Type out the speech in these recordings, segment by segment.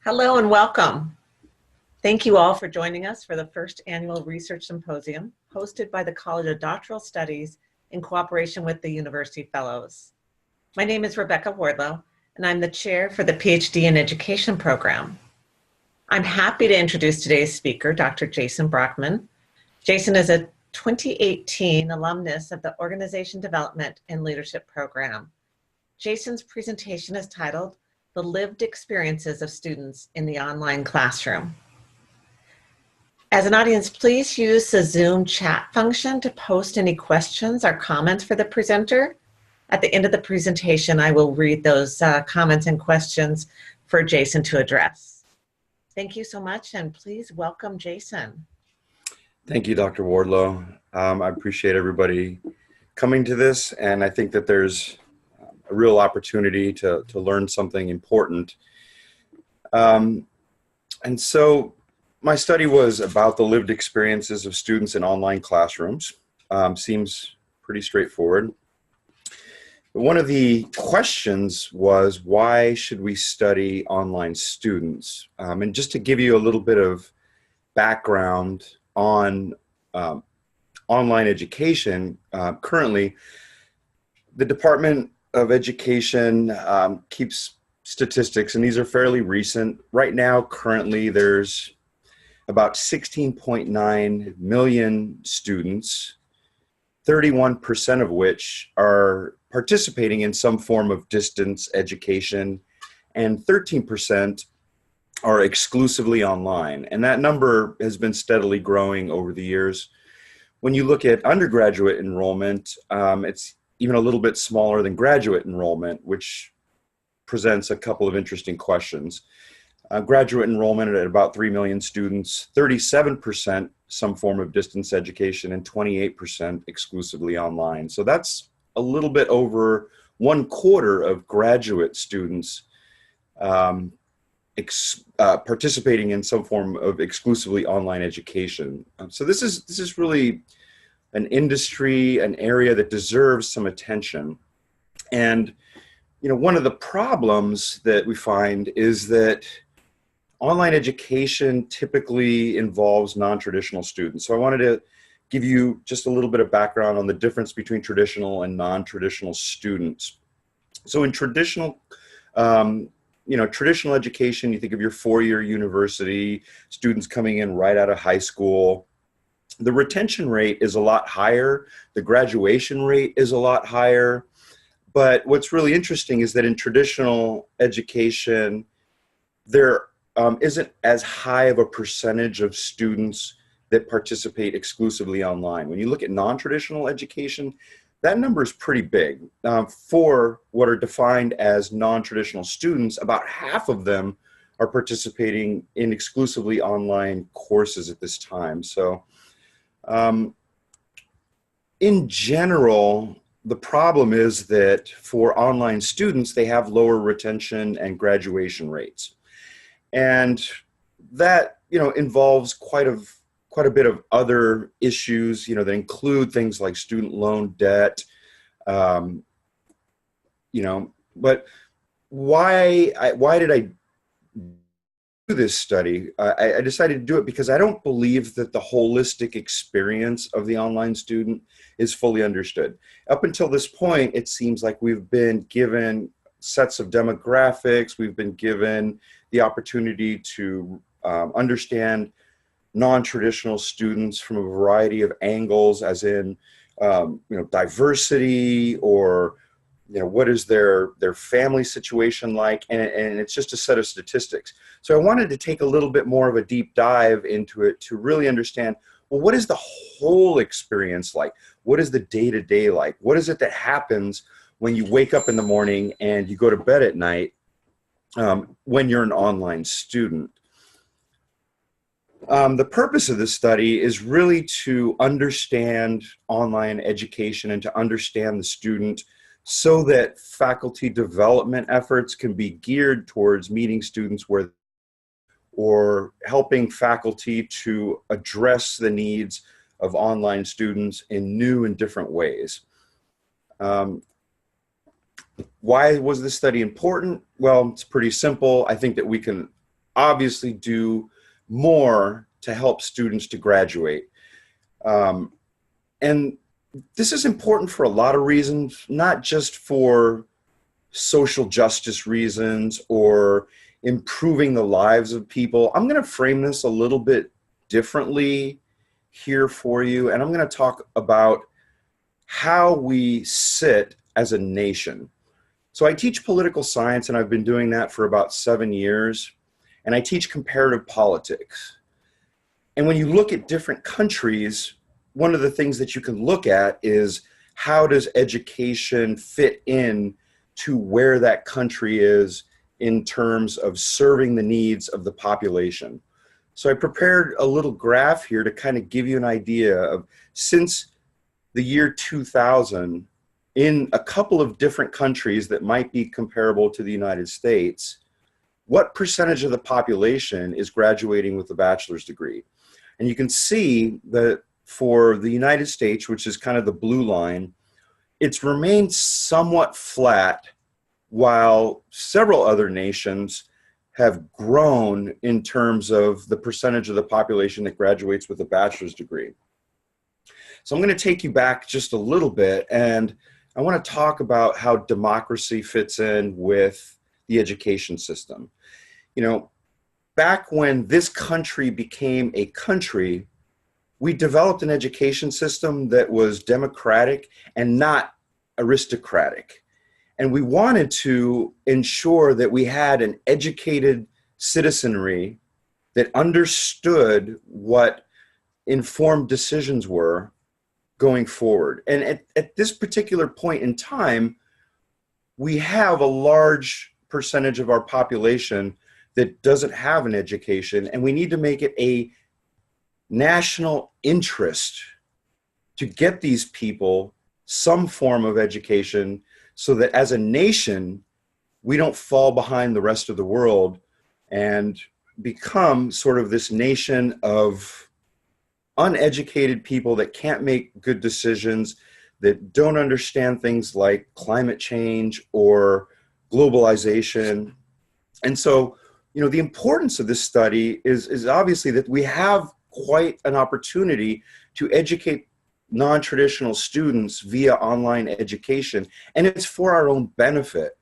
Hello and welcome. Thank you all for joining us for the first annual Research Symposium hosted by the College of Doctoral Studies in cooperation with the University Fellows. My name is Rebecca Wardlow, and I'm the chair for the PhD in Education program. I'm happy to introduce today's speaker, Dr. Jason Brockman. Jason is a 2018 alumnus of the Organization Development and Leadership program. Jason's presentation is titled The Lived Experiences of Students in the Online Classroom. As an audience, please use the Zoom chat function to post any questions or comments for the presenter. At the end of the presentation, I will read those comments and questions for Jason to address. Thank you so much, and please welcome Jason. Thank you, Dr. Wardlow. I appreciate everybody coming to this, and I think that there's a real opportunity to learn something important. And so my study was about the lived experiences of students in online classrooms. Seems pretty straightforward. But one of the questions was, why should we study online students? And just to give you a little bit of background on online education, currently the Department of Education keeps statistics, and these are fairly recent. Right now, currently, there's about 16.9 million students, 31% of which are participating in some form of distance education, and 13% are exclusively online. And that number has been steadily growing over the years. When you look at undergraduate enrollment, it's even a little bit smaller than graduate enrollment, which presents a couple of interesting questions. Graduate enrollment at about 3 million students, 37% some form of distance education, and 28% exclusively online. So that's a little bit over 1/4 of graduate students participating in some form of exclusively online education. So this is really an industry, an area that deserves some attention. And one of the problems that we find is that online education typically involves non-traditional students. So I wanted to give you just a little bit of background on the difference between traditional and non-traditional students. So in traditional traditional education, you think of your four-year university, students coming in right out of high school. The retention rate is a lot higher. The graduation rate is a lot higher. But what's really interesting is that in traditional education, there isn't as high of a percentage of students that participate exclusively online. When you look at non-traditional education, that number is pretty big. For what are defined as non-traditional students, about half of them are participating in exclusively online courses at this time. So in general, the problem is that for online students, they have lower retention and graduation rates. And that, involves quite a bit of other issues, that include things like student loan debt, but why did I do this study? I decided to do it because I don't believe that the holistic experience of the online student is fully understood. Up until this point, it seems like we've been given sets of demographics, we've been given the opportunity to understand non-traditional students from a variety of angles, as in, diversity, or, what is their family situation like, and it's just a set of statistics. So I wanted to take a little bit more of a deep dive into it to really understand, well, what is the whole experience like? What is the day-to-day like? What is it that happens when you wake up in the morning and you go to bed at night when you're an online student? The purpose of this study is really to understand online education and to understand the student so that faculty development efforts can be geared towards meeting students or helping faculty to address the needs of online students in new and different ways. Why was this study important? Well, it's pretty simple. I think that we can obviously do more to help students to graduate. And this is important for a lot of reasons, not just for social justice reasons or improving the lives of people. I'm going to frame this a little bit differently here for you, and I'm going to talk about how we sit as a nation. So I teach political science, and I've been doing that for about 7 years, and I teach comparative politics. And when you look at different countries, one of the things that you can look at is how does education fit in to where that country is in terms of serving the needs of the population. So I prepared a little graph here to kind of give you an idea of, since the year 2000, in a couple of different countries that might be comparable to the United States, what percentage of the population is graduating with a bachelor's degree? And you can see that for the United States, which is kind of the blue line, it's remained somewhat flat, while several other nations have grown in terms of the percentage of the population that graduates with a bachelor's degree. So I'm going to take you back just a little bit, and I want to talk about how democracy fits in with the education system. You know, back when this country became a country, we developed an education system that was democratic and not aristocratic. And we wanted to ensure that we had an educated citizenry that understood what informed decisions were going forward. And at this particular point in time, we have a large percentage of our population that doesn't have an education, and we need to make it a national interest to get these people some form of education so that as a nation, we don't fall behind the rest of the world and become sort of this nation of uneducated people that can't make good decisions, that don't understand things like climate change or globalization. And so, you know, the importance of this study is obviously that we have quite an opportunity to educate non-traditional students via online education, and it's for our own benefit,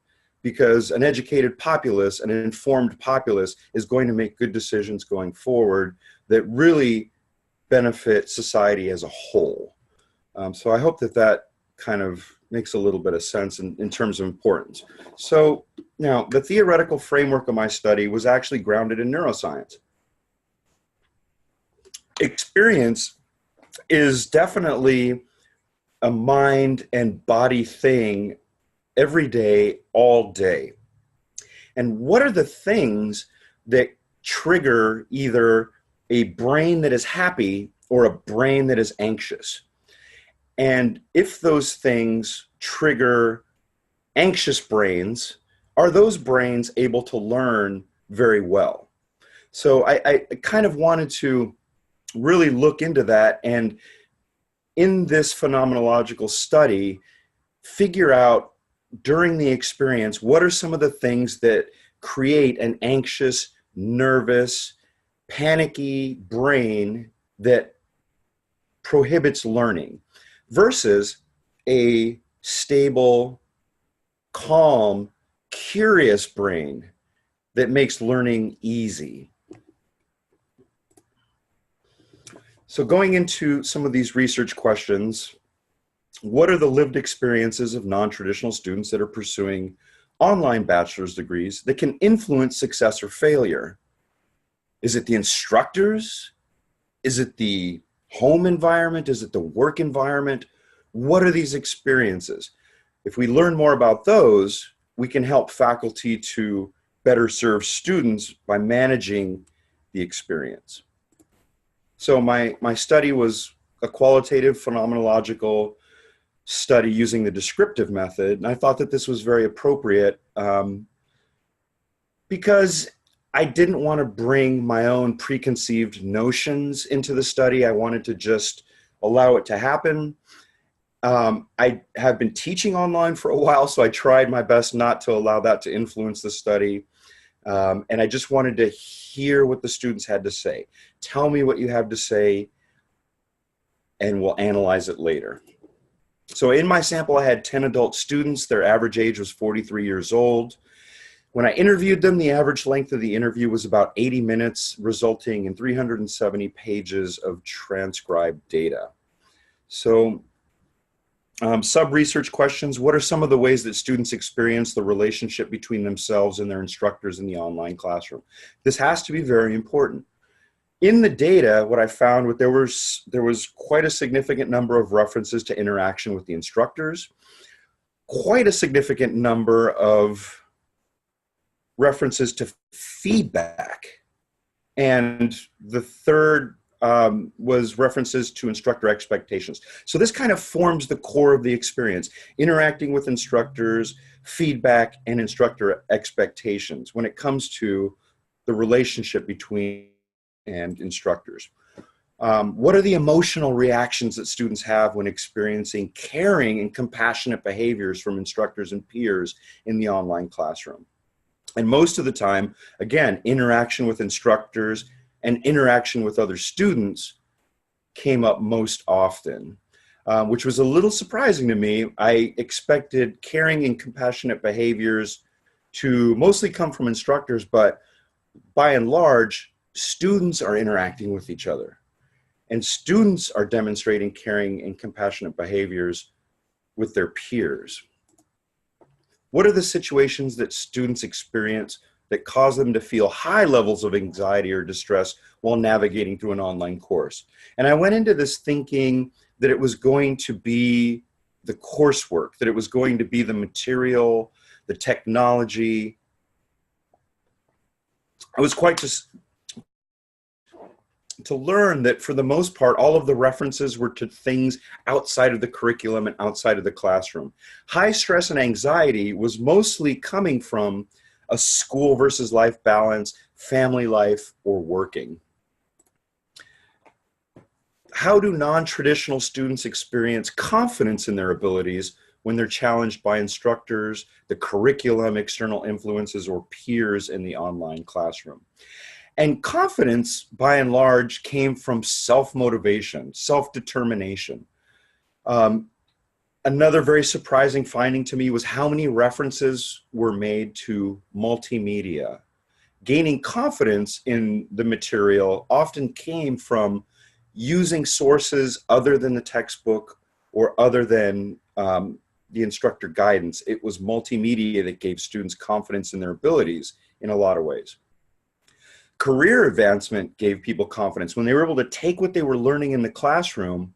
because an educated populace, an informed populace, is going to make good decisions going forward that really benefit society as a whole. So I hope that that kind of makes a little bit of sense in terms of importance. So now, the theoretical framework of my study was actually grounded in neuroscience. Experience is definitely a mind and body thing every day, all day. And what are the things that trigger either a brain that is happy or a brain that is anxious? And if those things trigger anxious brains, are those brains able to learn very well? So I kind of wanted to really look into that, and in this phenomenological study, figure out during the experience, what are some of the things that create an anxious, nervous, panicky brain that prohibits learning versus a stable, calm, curious brain that makes learning easy. So going into some of these research questions, what are the lived experiences of non-traditional students that are pursuing online bachelor's degrees that can influence success or failure? Is it the instructors? Is it the home environment? Is it the work environment? What are these experiences? If we learn more about those, we can help faculty to better serve students by managing the experience. So my study was a qualitative phenomenological study using the descriptive method, and I thought that this was very appropriate because I didn't want to bring my own preconceived notions into the study. I wanted to just allow it to happen. I have been teaching online for a while, so I tried my best not to allow that to influence the study. And I just wanted to hear what the students had to say. Tell me what you have to say, and we'll analyze it later. So in my sample, I had 10 adult students. Their average age was 43 years old. When I interviewed them, the average length of the interview was about 80 minutes, resulting in 370 pages of transcribed data. So sub-research questions: what are some of the ways that students experience the relationship between themselves and their instructors in the online classroom? This has to be very important. In the data, what I found, there was quite a significant number of references to interaction with the instructors, quite a significant number of references to feedback, and the third was references to instructor expectations. So this kind of forms the core of the experience: interacting with instructors, feedback, and instructor expectations when it comes to the relationship between and instructors. What are the emotional reactions that students have when experiencing caring and compassionate behaviors from instructors and peers in the online classroom? And most of the time, again, interaction with instructors and interaction with other students came up most often, which was a little surprising to me. I expected caring and compassionate behaviors to mostly come from instructors, but by and large, students are interacting with each other, and students are demonstrating caring and compassionate behaviors with their peers. What are the situations that students experience that cause them to feel high levels of anxiety or distress while navigating through an online course? And I went into this thinking that it was going to be the coursework, that it was going to be the material, the technology. I was quite to learn that for the most part, all of the references were to things outside of the curriculum and outside of the classroom. High stress and anxiety was mostly coming from a school versus life balance, family life, or working. How do non-traditional students experience confidence in their abilities when they're challenged by instructors, the curriculum, external influences, or peers in the online classroom? And confidence, by and large, came from self-motivation, self-determination. Another very surprising finding to me was how many references were made to multimedia. Gaining confidence in the material often came from using sources other than the textbook or other than the instructor guidance. It was multimedia that gave students confidence in their abilities in a lot of ways. Career advancement gave people confidence when they were able to take what they were learning in the classroom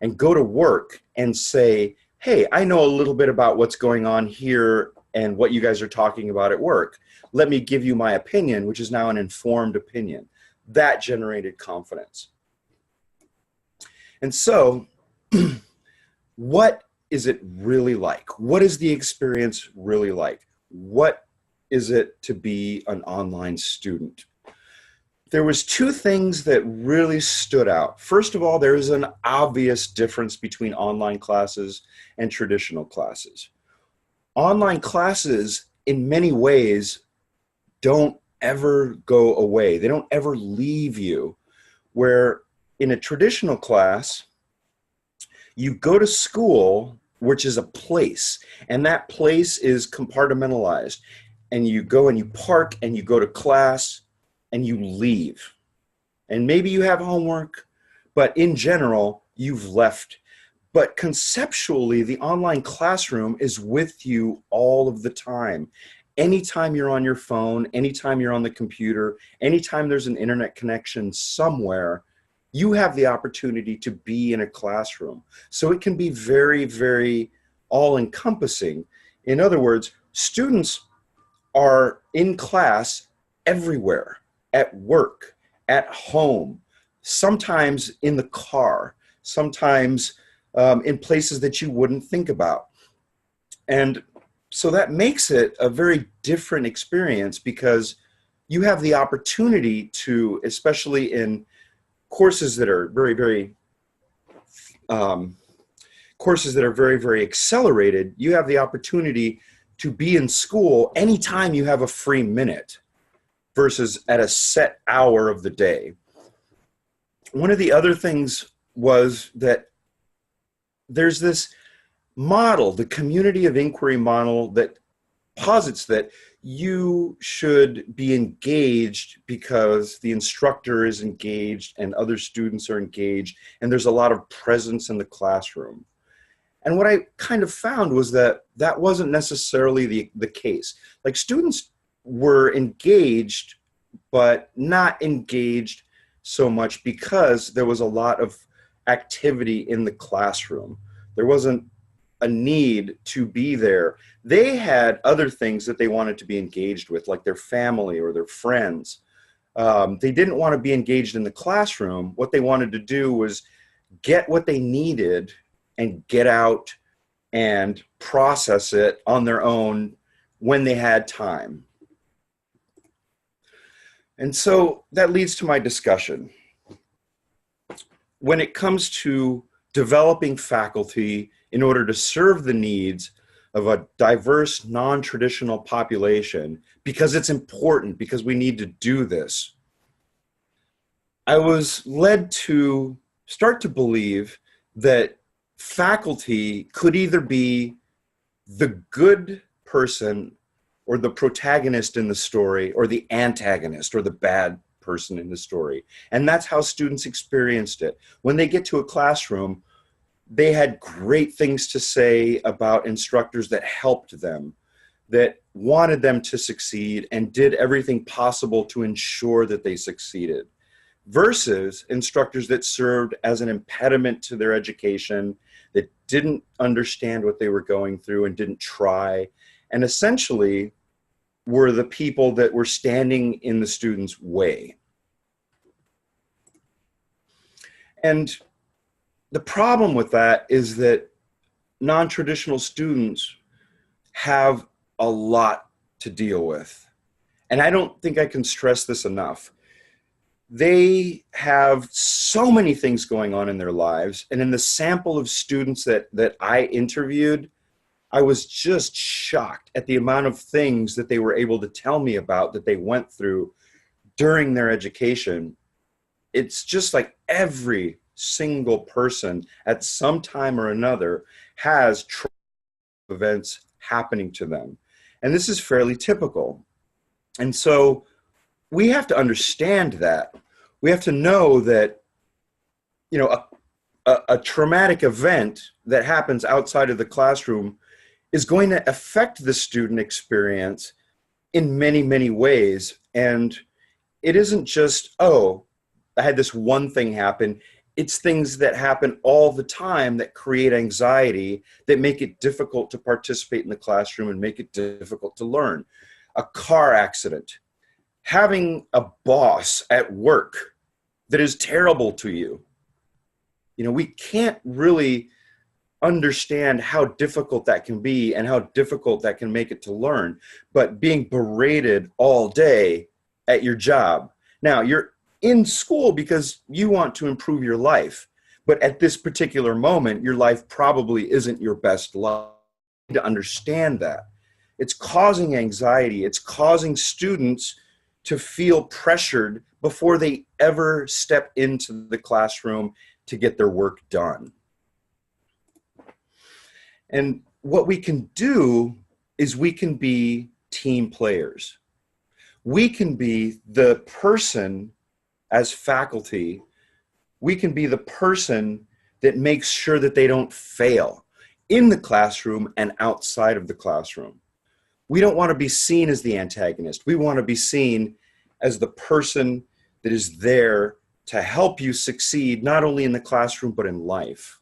and go to work and say, hey, I know a little bit about what's going on here and what you guys are talking about at work. Let me give you my opinion, which is now an informed opinion. That generated confidence. And so, what is it really like? What is the experience really like? What is it to be an online student? There was two things that really stood out. First of all, there is an obvious difference between online classes and traditional classes. Online classes, in many ways, don't ever go away. They don't ever leave you. Where in a traditional class, you go to school, which is a place, and that place is compartmentalized. And you go and you park and you go to class and you leave. And maybe you have homework, but in general, you've left. But conceptually, the online classroom is with you all of the time. Anytime you're on your phone, anytime you're on the computer, anytime there's an internet connection somewhere, you have the opportunity to be in a classroom. So it can be very, very all-encompassing. In other words, students are in class everywhere, at work, at home, sometimes in the car, sometimes in places that you wouldn't think about. And so that makes it a very different experience because you have the opportunity to, especially in courses that are very, very accelerated, you have the opportunity to be in school anytime you have a free minute. versus at a set hour of the day. One of the other things was that there's this model, the community of inquiry model, that posits that you should be engaged because the instructor is engaged and other students are engaged and there's a lot of presence in the classroom. And what I kind of found was that that wasn't necessarily the case. Like, students were engaged, but not engaged so much because there was a lot of activity in the classroom. There wasn't a need to be there. They had other things that they wanted to be engaged with, like their family or their friends. They didn't want to be engaged in the classroom. What they wanted to do was get what they needed and get out and process it on their own when they had time. And so that leads to my discussion. When it comes to developing faculty in order to serve the needs of a diverse, non-traditional population, because it's important, because we need to do this, I was led to start to believe that faculty could either be the good person or the protagonist in the story, or the antagonist or the bad person in the story. And that's how students experienced it. When they get to a classroom, they had great things to say about instructors that helped them, that wanted them to succeed and did everything possible to ensure that they succeeded, versus instructors that served as an impediment to their education, that didn't understand what they were going through and didn't try, and essentially were the people that were standing in the students' way. And the problem with that is that non-traditional students have a lot to deal with. And I don't think I can stress this enough. They have so many things going on in their lives. And in the sample of students that I interviewed, I was just shocked at the amount of things that they were able to tell me about that they went through during their education. It's just like every single person at some time or another has events happening to them. And this is fairly typical. And so we have to understand that. We have to know that, you know, a traumatic event that happens outside of the classroom is going to affect the student experience in many, many ways. And it isn't just, oh, I had this one thing happen. It's things that happen all the time that create anxiety, that make it difficult to participate in the classroom and make it difficult to learn. A car accident, having a boss at work that is terrible to you. You know, we can't really understand how difficult that can be and how difficult that can make it to learn. But being berated all day at your job. Now, you're in school because you want to improve your life. But at this particular moment, your life probably isn't your best life. You need to understand that. It's causing anxiety. It's causing students to feel pressured before they ever step into the classroom to get their work done. And what we can do is we can be team players. We can be the person as faculty, we can be the person that makes sure that they don't fail in the classroom and outside of the classroom. We don't want to be seen as the antagonist. We want to be seen as the person that is there to help you succeed, not only in the classroom, but in life.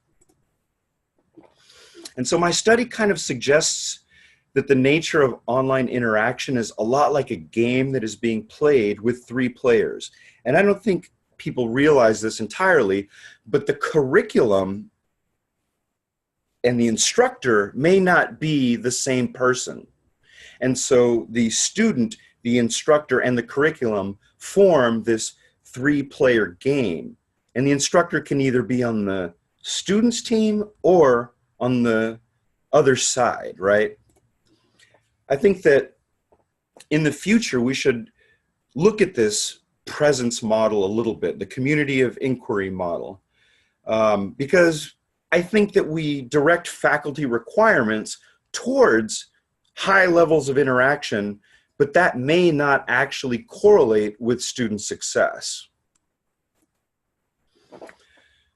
And so my study kind of suggests that the nature of online interaction is a lot like a game that is being played with 3 players. And I don't think people realize this entirely, but the curriculum and the instructor may not be the same person. And so the student, the instructor, and the curriculum form this 3-player game. And the instructor can either be on the student's team or on the other side, right? I think that in the future, we should look at this presence model a little bit, the community of inquiry model, because I think that we direct faculty requirements towards high levels of interaction, but that may not actually correlate with student success.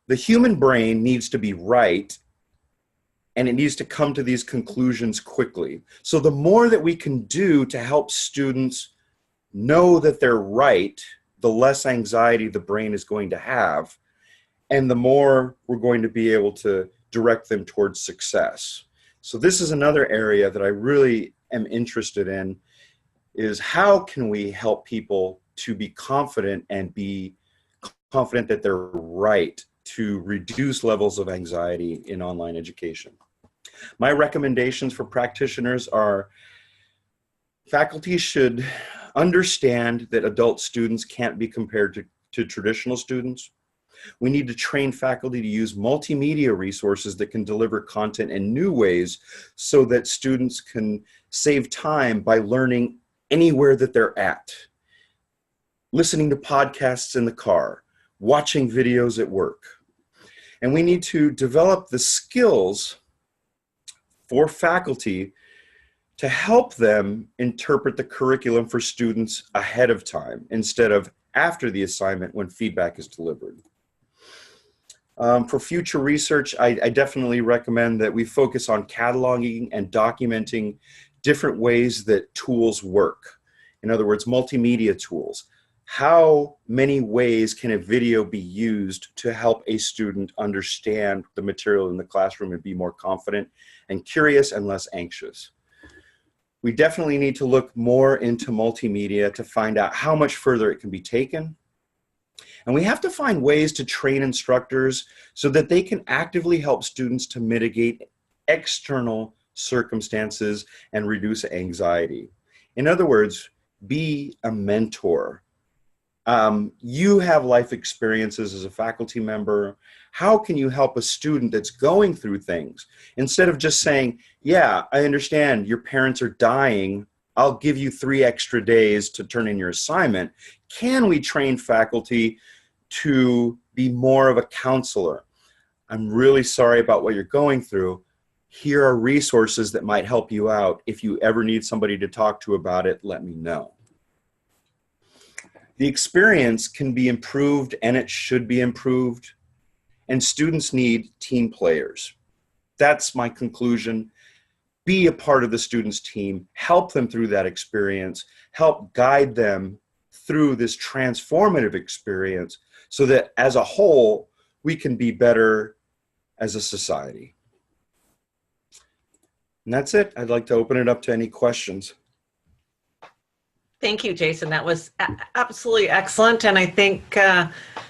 The human brain needs to be right, and it needs to come to these conclusions quickly. So the more that we can do to help students know that they're right, the less anxiety the brain is going to have, and the more we're going to be able to direct them towards success. So this is another area that I really am interested in, is how can we help people to be confident and be confident that they're right, to reduce levels of anxiety in online education. My recommendations for practitioners are faculty should understand that adult students can't be compared to traditional students. We need to train faculty to use multimedia resources that can deliver content in new ways so that students can save time by learning anywhere that they're at. Listening to podcasts in the car, watching videos at work. And we need to develop the skills for faculty to help them interpret the curriculum for students ahead of time instead of after the assignment when feedback is delivered. For future research, I definitely recommend that we focus on cataloging and documenting different ways that tools work. In other words, multimedia tools. How many ways can a video be used to help a student understand the material in the classroom and be more confident and curious and less anxious? We definitely need to look more into multimedia to find out how much further it can be taken. And we have to find ways to train instructors so that they can actively help students to mitigate external circumstances and reduce anxiety. In other words, be a mentor. You have life experiences as a faculty member. How can you help a student that's going through things? Instead of just saying, yeah, I understand your parents are dying, I'll give you 3 extra days to turn in your assignment. Can we train faculty to be more of a counselor? I'm really sorry about what you're going through. Here are resources that might help you out. If you ever need somebody to talk to about it, let me know. The experience can be improved, and it should be improved, and students need team players. That's my conclusion. Be a part of the students' team, help them through that experience, help guide them through this transformative experience so that as a whole, we can be better as a society. And that's it. I'd like to open it up to any questions. Thank you, Jason. That was absolutely excellent. And I think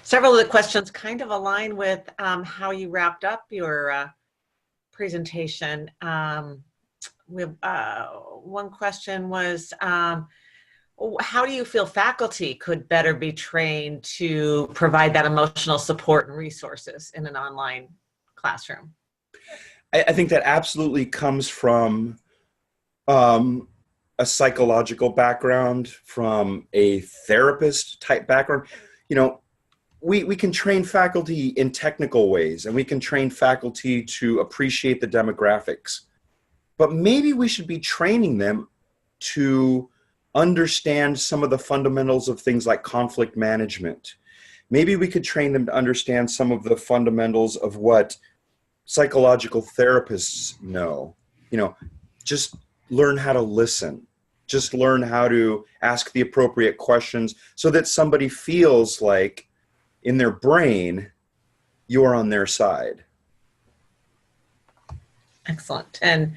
several of the questions kind of align with how you wrapped up your presentation. We have, one question was, how do you feel faculty could better be trained to provide that emotional support and resources in an online classroom? I think that absolutely comes from a psychological background, from a therapist type background. You know, we can train faculty in technical ways, and we can train faculty to appreciate the demographics. But maybe we should be training them to understand some of the fundamentals of things like conflict management. Maybe we could train them to understand some of the fundamentals of what psychological therapists know. You know, just learn how to listen. Just learn how to ask the appropriate questions so that somebody feels like in their brain you're on their side. Excellent. And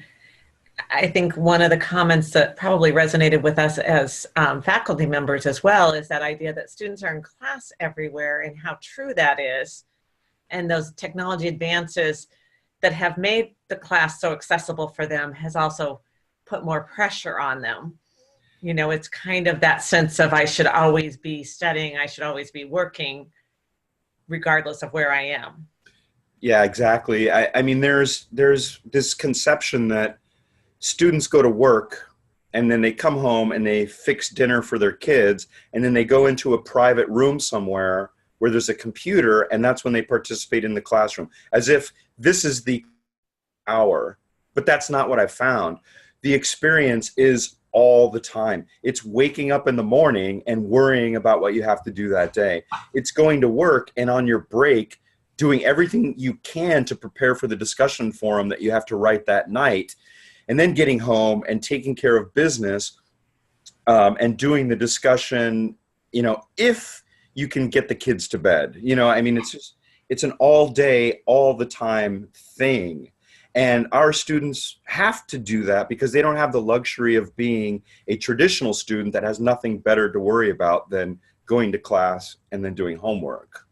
I think one of the comments that probably resonated with us as faculty members as well is that idea that students are in class everywhere, and how true that is. And those technology advances that have made the class so accessible for them has also put more pressure on them. You know, it's kind of that sense of I should always be studying, I should always be working, regardless of where I am. Yeah, exactly. I mean, there's this conception that students go to work and then they come home and they fix dinner for their kids, and then they go into a private room somewhere where there's a computer, and that's when they participate in the classroom, as if this is the hour. But that's not what I found. The experience is all the time. It's waking up in the morning and worrying about what you have to do that day. It's going to work, and on your break, doing everything you can to prepare for the discussion forum that you have to write that night, and then getting home and taking care of business, and doing the discussion, if you can get the kids to bed. It's an all day, all the time thing. And our students have to do that because they don't have the luxury of being a traditional student that has nothing better to worry about than going to class and then doing homework.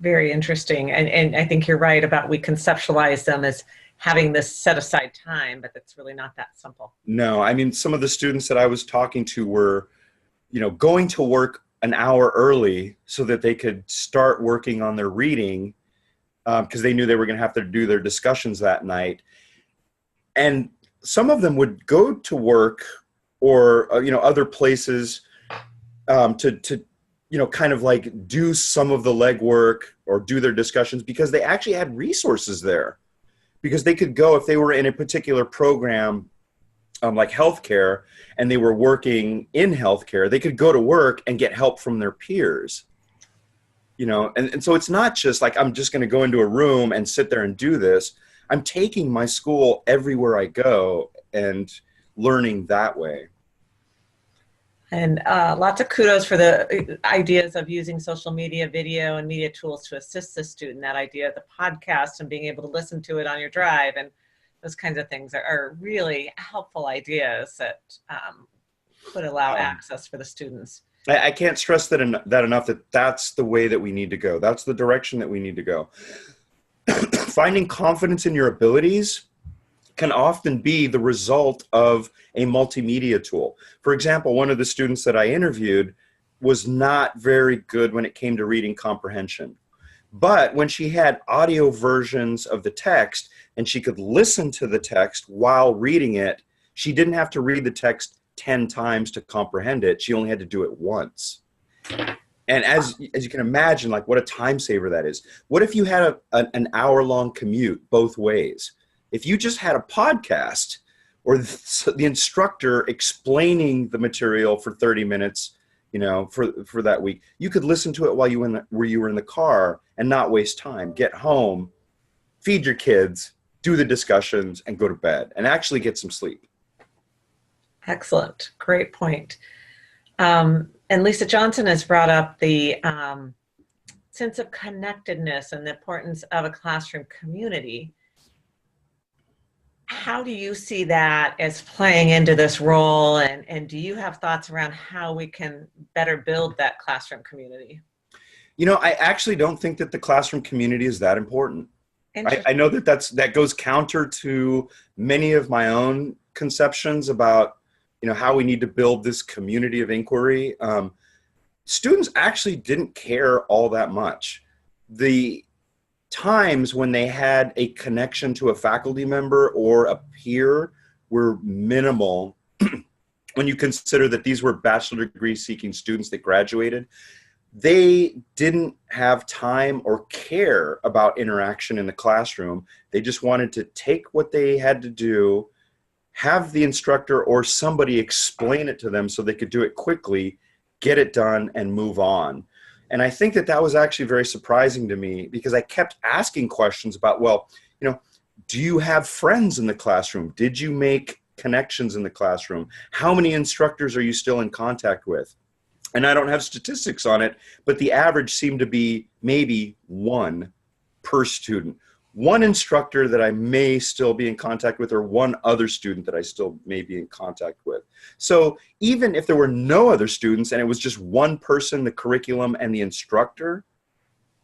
Very interesting. And I think you're right about we conceptualize them as having this set aside time, but it's really not that simple. No, some of the students that I was talking to were, going to work an hour early so that they could start working on their reading, because they knew they were going to have to do their discussions that night. And some of them would go to work or, other places to kind of like do some of the legwork or do their discussions because they actually had resources there. Because they could go, if they were in a particular program like healthcare and they were working in healthcare, they could go to work and get help from their peers. And so it's not just like I'm just going to go into a room and sit there and do this. I'm taking my school everywhere I go and learning that way. And lots of kudos for the ideas of using social media, video, and media tools to assist the student. That idea of the podcast and being able to listen to it on your drive and those kinds of things are really helpful ideas that could allow access for the students. I can't stress that enough, that's the way that we need to go. That's the direction that we need to go. Finding confidence in your abilities can often be the result of a multimedia tool. For example, one of the students that I interviewed was not very good when it came to reading comprehension. But when she had audio versions of the text and she could listen to the text while reading it, she didn't have to read the text 10 times to comprehend it. She only had to do it once. And as you can imagine, like what a time saver that is. What if you had an hour-long commute both ways? If you just had a podcast or the instructor explaining the material for 30 minutes, for that week, you could listen to it while you were in the car and not waste time. Get home, feed your kids, do the discussions, and go to bed and actually get some sleep. Excellent. Great point. And Lisa Johnson has brought up the sense of connectedness and the importance of a classroom community. How do you see that as playing into this role? And do you have thoughts around how we can better build that classroom community? I actually don't think that the classroom community is that important. I know that goes counter to many of my own conceptions about how we need to build this community of inquiry. Students actually didn't care all that much. The times when they had a connection to a faculty member or a peer were minimal when you consider that these were bachelor degree seeking students that graduated. They didn't have time or care about interaction in the classroom. They just wanted to take what they had to do, have the instructor or somebody explain it to them so they could do it quickly, get it done, and move on. And I think that was actually very surprising to me because I kept asking questions about, do you have friends in the classroom? Did you make connections in the classroom? How many instructors are you still in contact with? And I don't have statistics on it, but the average seemed to be maybe one per student. One instructor that I may still be in contact with, or one other student that I still may be in contact with. So even if there were no other students and it was just one person, the curriculum and the instructor,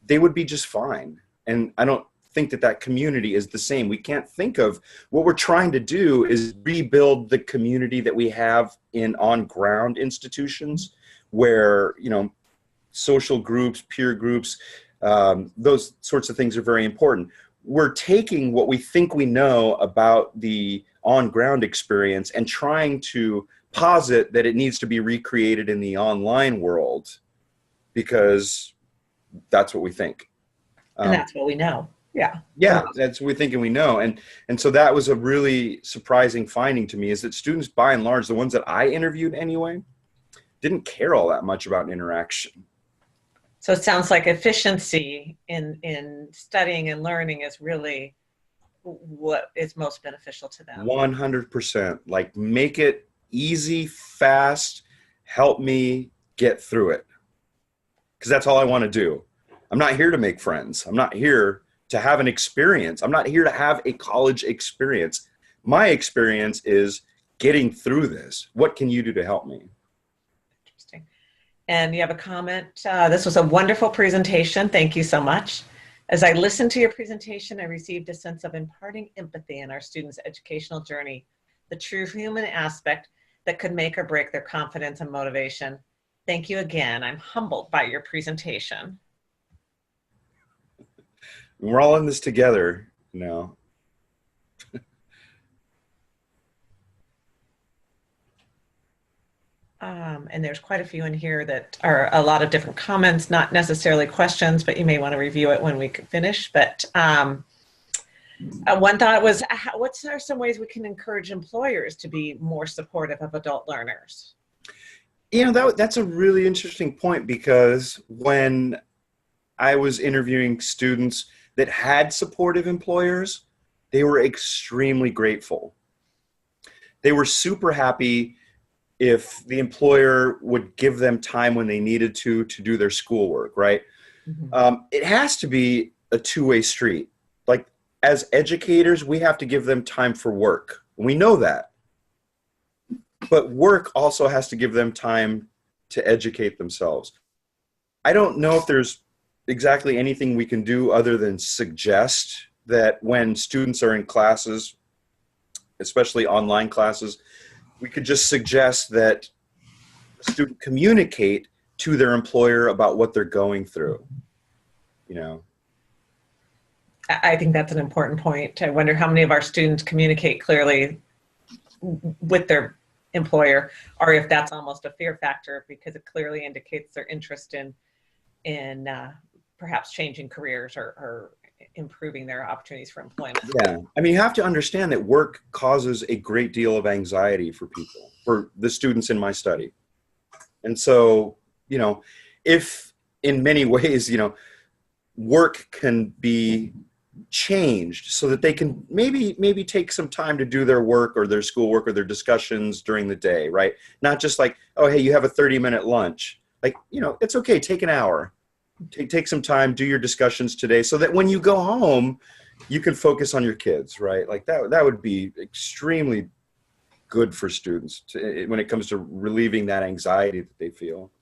they would be just fine. And I don't think that community is the same. We can't think of what we're trying to do is rebuild the community that we have in on-ground institutions where, social groups, peer groups, those sorts of things are very important. we're taking what we think we know about the on-ground experience and trying to posit that it needs to be recreated in the online world because that's what we think. And that's what we know. Yeah. Yeah, that's what we think and we know. And so that was a really surprising finding to me, is that students, by and large, the ones that I interviewed anyway, didn't care all that much about interaction. So it sounds like efficiency in studying and learning is really what is most beneficial to them. 100%. Like, make it easy, fast, help me get through it. Because that's all I want to do. I'm not here to make friends. I'm not here to have an experience. I'm not here to have a college experience. My experience is getting through this. What can you do to help me? Interesting. And you have a comment. This was a wonderful presentation. Thank you so much. As I listened to your presentation, I received a sense of imparting empathy in our students' educational journey, the true human aspect that could make or break their confidence and motivation. Thank you again. I'm humbled by your presentation. We're all in this together, you know. And there's quite a few in here that are a lot of different comments, not necessarily questions, but you may want to review it when we finish. But one thought was, what are some ways we can encourage employers to be more supportive of adult learners? You know, that's a really interesting point, because when I was interviewing students that had supportive employers, they were extremely grateful. They were super happy if the employer would give them time when they needed to do their schoolwork, right? Mm-hmm. It has to be a two-way street. Like, as educators, we have to give them time for work. We know that. But work also has to give them time to educate themselves. I don't know if there's exactly anything we can do other than suggest that when students are in classes, especially online classes, we could just suggest that a student communicate to their employer about what they're going through, you know. I think that's an important point. I wonder how many of our students communicate clearly with their employer, or if that's almost a fear factor because it clearly indicates their interest in perhaps changing careers or improving their opportunities for employment. Yeah, I mean, you have to understand that work causes a great deal of anxiety for people, for the students in my study. And so, you know, if in many ways, you know, work can be changed so that they can maybe take some time to do their work or their schoolwork or their discussions during the day, right? Not just like, oh, hey, you have a 30-minute lunch. Like, you know, it's okay, take an hour. Take some time, do your discussions today, so that when you go home, you can focus on your kids, right? Like that would be extremely good for students when it comes to relieving that anxiety that they feel.